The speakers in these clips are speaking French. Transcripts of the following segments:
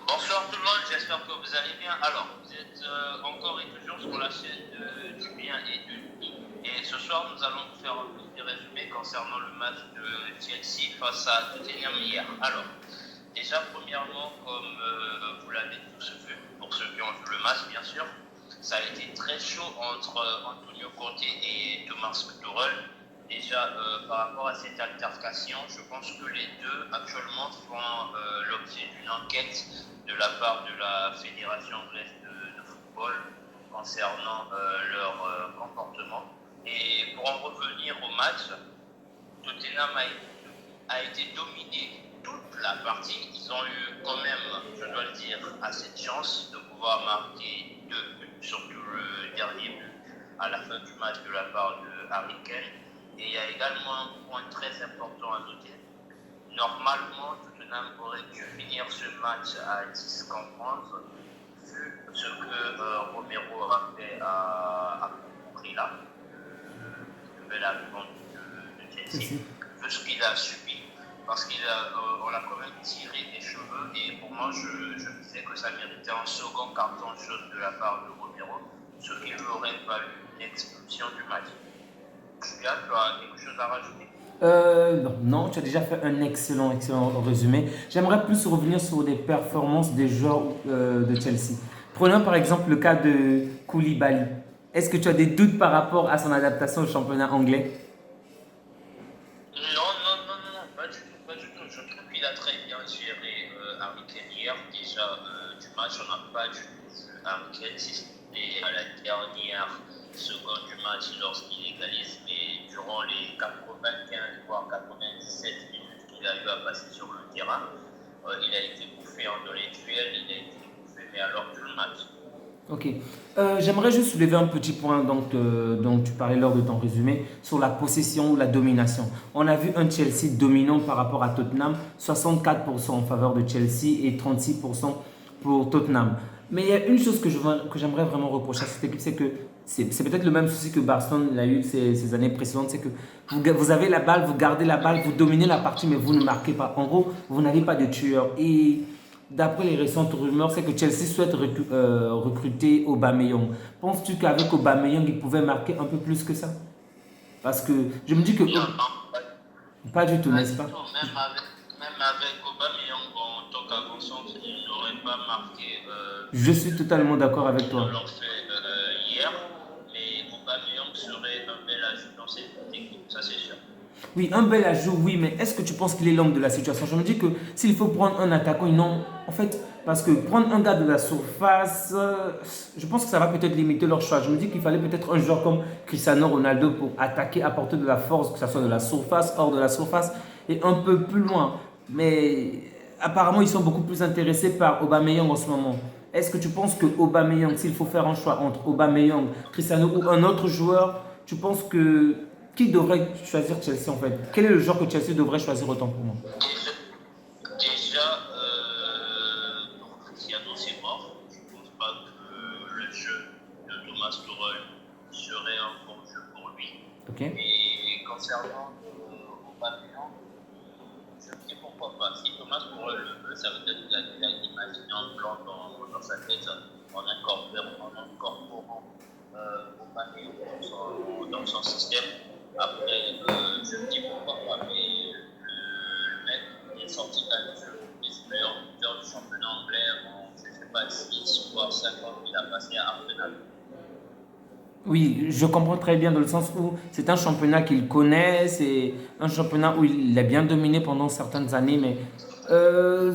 Bonsoir tout le monde, j'espère que vous allez bien. Alors, vous êtes encore et toujours sur la chaîne du bien et de l'Uni. Et ce soir, nous allons vous faire un petit résumé concernant le match de Chelsea face à Tottenham hier. Alors, déjà, premièrement, comme vous l'avez tous vu, pour ceux qui ont vu le match, bien sûr, ça a été très chaud entre Antonio Conte et Thomas Tuchel. Déjà, par rapport à cette altercation, je pense que les deux actuellement font l'objet d'une enquête de la part de la Fédération anglaise de football concernant leur comportement. Et pour en revenir au match, Tottenham a été dominé toute la partie. Ils ont eu quand même, je dois le dire, assez de chance de pouvoir marquer 2 buts, surtout le dernier but à la fin du match de la part de Harry Kane. Et il y a également un point très important à noter. Normalement, Tottenham aurait dû finir ce match à 10 contre 11, vu ce que Romero a fait à Prila, le nouvel arrivant de Chelsea, vu ce qu'il a subi, parce qu'on l'a quand même tiré des cheveux, et pour moi, je disais que ça méritait un second carton jaune de la part de Romero, ce qui lui aurait valu une expulsion du match. Julien, tu as quelque chose à rajouter? Non, tu as déjà fait un excellent résumé. J'aimerais plus revenir sur les performances des joueurs de Chelsea. Prenons par exemple le cas de Koulibaly. Est-ce que tu as des doutes par rapport à son adaptation au championnat anglais? Non, non, non, non, non, pas du tout, pas du tout. Je trouve qu'il a très bien géré Harry Kane hier. Déjà, du match, on n'a pas du tout vu Harry Kane, si c'était à la dernière seconde du match lorsqu'il égalise, mais durant les 95 voire 97 minutes qu'il a eu à passer sur le terrain, il a été bouffé dans les duels, il a été bouffé, mais alors tout le match. Ok. J'aimerais juste soulever un petit point dont tu parlais lors de ton résumé sur la possession ou la domination. On a vu un Chelsea dominant par rapport à Tottenham, 64% en faveur de Chelsea et 36% pour Tottenham. Mais il y a une chose que j'aimerais vraiment reprocher à cette équipe, c'est que c'est peut-être le même souci que Barcelone a eu ces années précédentes, c'est que vous avez la balle, vous gardez la balle, vous dominez la partie, mais vous ne marquez pas. En gros, vous n'avez pas de tueur. Et d'après les récentes rumeurs, c'est que Chelsea souhaite recruter Aubameyang. Penses-tu qu'avec Aubameyang, il pouvait marquer un peu plus que ça? Parce que je me dis que Non, non, pas du tout, pas n'est-ce du pas? tout. Même avec Aubameyang en tant qu'avancement, il n'aurait pas marqué Je suis totalement d'accord avec qu'ils ne toi. l'ont fait hier. Mais Aubameyang serait un bel ajout dans cette équipe, ça c'est sûr. Oui, un bel ajout, oui, mais est-ce que tu penses qu'il est l'homme de la situation? Je me dis que s'il faut prendre un attaquant, non. En fait, parce que prendre un gars de la surface, je pense que ça va peut-être limiter leur choix. Je me dis qu'il fallait peut-être un joueur comme Cristiano Ronaldo pour attaquer, apporter de la force, que ce soit de la surface, hors de la surface, et un peu plus loin. Mais apparemment, ils sont beaucoup plus intéressés par Aubameyang en ce moment. Est-ce que tu penses que Aubameyang, s'il faut faire un choix entre Aubameyang, Cristiano ou un autre joueur, tu penses que qui devrait choisir Chelsea en fait? Quel est le joueur que Chelsea devrait choisir autant pour moi? Déjà, pour Cristiano, c'est mort. Je ne pense pas que le jeu de Thomas Tuchel serait un bon jeu pour lui. Ok. Et concernant Aubameyang, je me dis pourquoi pas. Si Thomas Tuchel le veut, ça veut dire qu'il a déjà imaginé un plan dans sa tête en incorporant Aubameyang dans son système. Après, je me dis pourquoi pas, mais le mec il est sorti quand même sur les meilleurs buteurs du championnat anglais en, je ne sais pas, 6 voire 5 ans qu'il a passé à Arsenal. Oui, je comprends très bien dans le sens où c'est un championnat qu'il connaît, c'est un championnat où il a bien dominé pendant certaines années, mais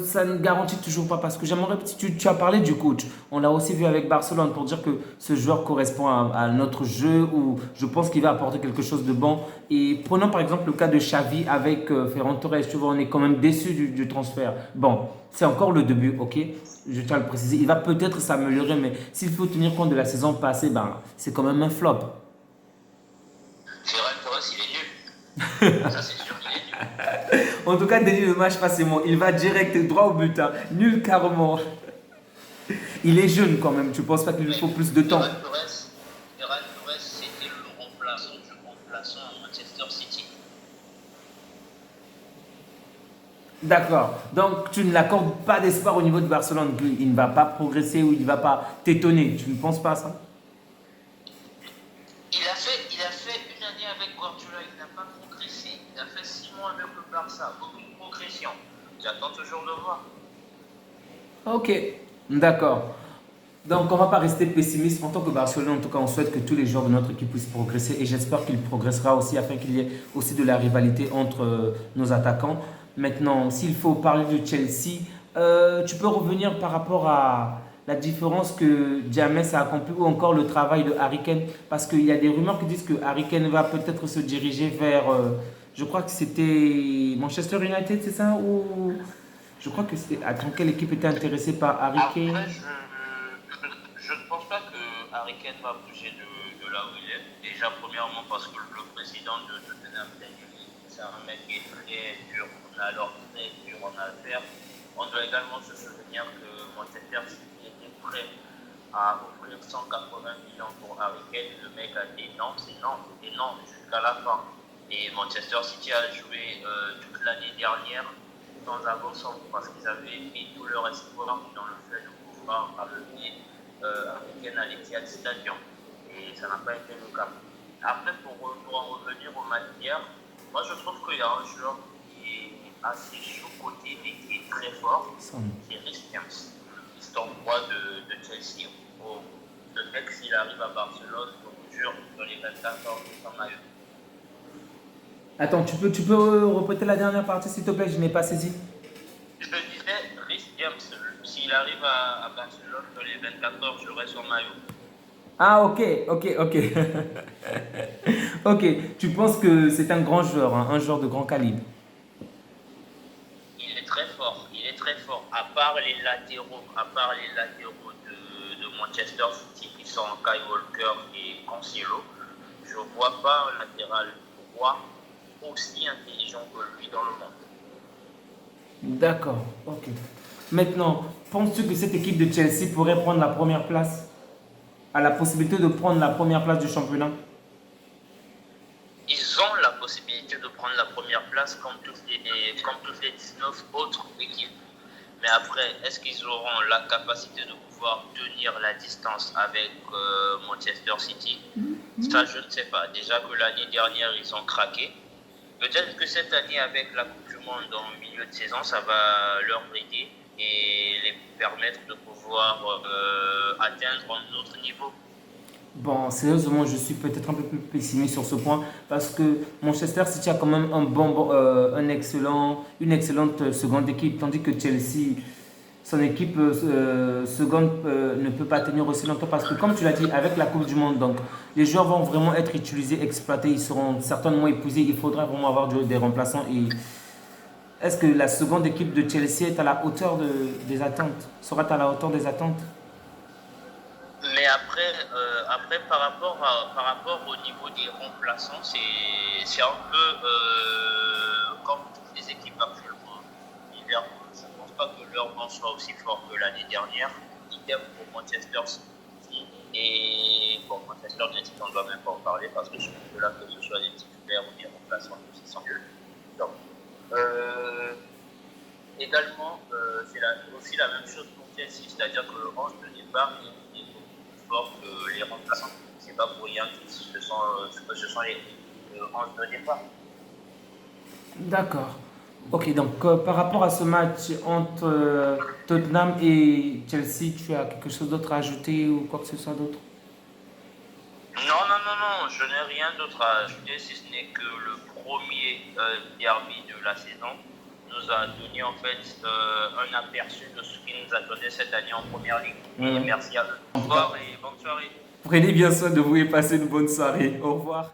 ça ne garantit toujours pas parce que j'aimerais, tu as parlé du coach, on l'a aussi vu avec Barcelone pour dire que ce joueur correspond à notre jeu où je pense qu'il va apporter quelque chose de bon. Et prenons par exemple le cas de Xavi avec Ferran Torres, tu vois, on est quand même déçu du transfert. Bon, c'est encore le début, ok? Je tiens à le préciser. Il va peut-être s'améliorer, mais s'il faut tenir compte de la saison passée, ben, c'est quand même un flop. Ferran Torres, il est nul. Ça, c'est sûr qu'il est nul. En tout cas, Denis, le match passe, c'est bon. Il va direct droit au but, hein. Nul carrément. Il est jeune quand même. Tu ne penses pas qu'il lui Mais faut plus de temps? Ferran Torres, c'était le remplaçant du remplaçant à Manchester City. D'accord. Donc, tu ne l'accordes pas d'espoir au niveau de Barcelone. Il ne va pas progresser ou il ne va pas t'étonner. Tu ne penses pas ça? Il a fait une année avec Guardiola, il n'a pas progressé. Il a fait 6 mois avec le Barça, aucune progression. J'attends toujours de voir. Ok. D'accord. Donc, on ne va pas rester pessimiste. En tant que Barcelone, en tout cas, on souhaite que tous les joueurs de notre équipe puissent progresser et j'espère qu'il progressera aussi afin qu'il y ait aussi de la rivalité entre nos attaquants. Maintenant, s'il faut parler de Chelsea, tu peux revenir par rapport à la différence que James a accompli ou encore le travail de Harry Kane parce qu'il y a des rumeurs qui disent que Harry Kane va peut-être se diriger vers, je crois que c'était Manchester United, c'est ça ou je crois que c'était. Attends, quelle équipe était intéressée par Harry Après, Kane? je ne pense pas que Harry Kane va bouger de là où il est. Déjà, premièrement, parce que le président de Tottenham, c'est un mec qui est très dur. On a alors très dur en affaires. On doit également se souvenir que Manchester City était prêt à offrir 180 millions pour Harry Kane. Le mec a dit non, c'est non, jusqu'à la fin. Et Manchester City a joué toute l'année dernière sans avoir son parce qu'ils avaient mis tout leur espoir dans le fait de pouvoir amener Harry Kane à l'Etihad Stadium. Et ça n'a pas été le cas. Après, pour en revenir au match d'hier, moi je trouve qu'il y a un joueur qui est assez sous-côté et qui est très fort, c'est Reece James, le piston droit de Chelsea. Oh, le mec, s'il arrive à Barcelone, je vous jure, dans les 24 heures, c'est son maillot. Attends, tu peux répéter la dernière partie s'il te plaît, je n'ai pas saisi. Je disais, Reece James, s'il arrive à Barcelone, dans les 24 heures, j'aurai son maillot. Ah, ok, ok, ok. Ok, tu penses que c'est un grand joueur, hein, un joueur de grand calibre. Il est très fort. À part les latéraux de Manchester City qui sont Kyle Walker et Cancelo, je ne vois pas un latéral droit aussi intelligent que lui dans le monde. D'accord, ok. Maintenant, penses-tu que cette équipe de Chelsea pourrait prendre la première place, a la possibilité de prendre la première place du championnat? Ils ont la possibilité de prendre la première place comme toutes les 19 autres équipes. Mais après, est-ce qu'ils auront la capacité de pouvoir tenir la distance avec Manchester City? Ça, je ne sais pas. Déjà que l'année dernière, ils ont craqué. Peut-être que cette année, avec la Coupe du Monde en milieu de saison, ça va leur aider et les permettre de pouvoir atteindre un autre niveau. Bon, sérieusement, je suis peut-être un peu plus pessimiste sur ce point parce que Manchester City a quand même une excellente seconde équipe, tandis que Chelsea, son équipe seconde ne peut pas tenir aussi longtemps parce que, comme tu l'as dit, avec la Coupe du Monde, donc les joueurs vont vraiment être utilisés, exploités, ils seront certainement épuisés, il faudra vraiment avoir des remplaçants. Et est-ce que la seconde équipe de Chelsea est à la hauteur des attentes? Sera à la hauteur des attentes? Mais après par rapport au niveau des remplaçants, c'est un peu comme toutes les équipes actuellement. Liverpool, je ne pense pas que leur banc soit aussi fort que l'année dernière. Idem pour Manchester City. Et pour Manchester United, on ne doit même pas en parler parce que je pense que là, que ce soit des titulaires ou des remplaçants, aussi sont nuls. Donc, également, aussi la même chose pour Chelsea, c'est-à-dire que le 11 de départ est beaucoup plus fort que les remplaçants. C'est pas pour rien que ce sont les 11 de départ. D'accord. Ok, donc par rapport à ce match entre Tottenham et Chelsea, tu as quelque chose d'autre à ajouter ou quoi que ce soit d'autre? Non, non, non, non, je n'ai rien d'autre à ajouter si ce n'est que le premier derby de la saison nous a donné en fait un aperçu de ce qui nous attendait cette année en première ligue. Et Ouais. merci à eux. Au revoir et bonne soirée. Prenez bien soin de vous et passez une bonne soirée. Au revoir.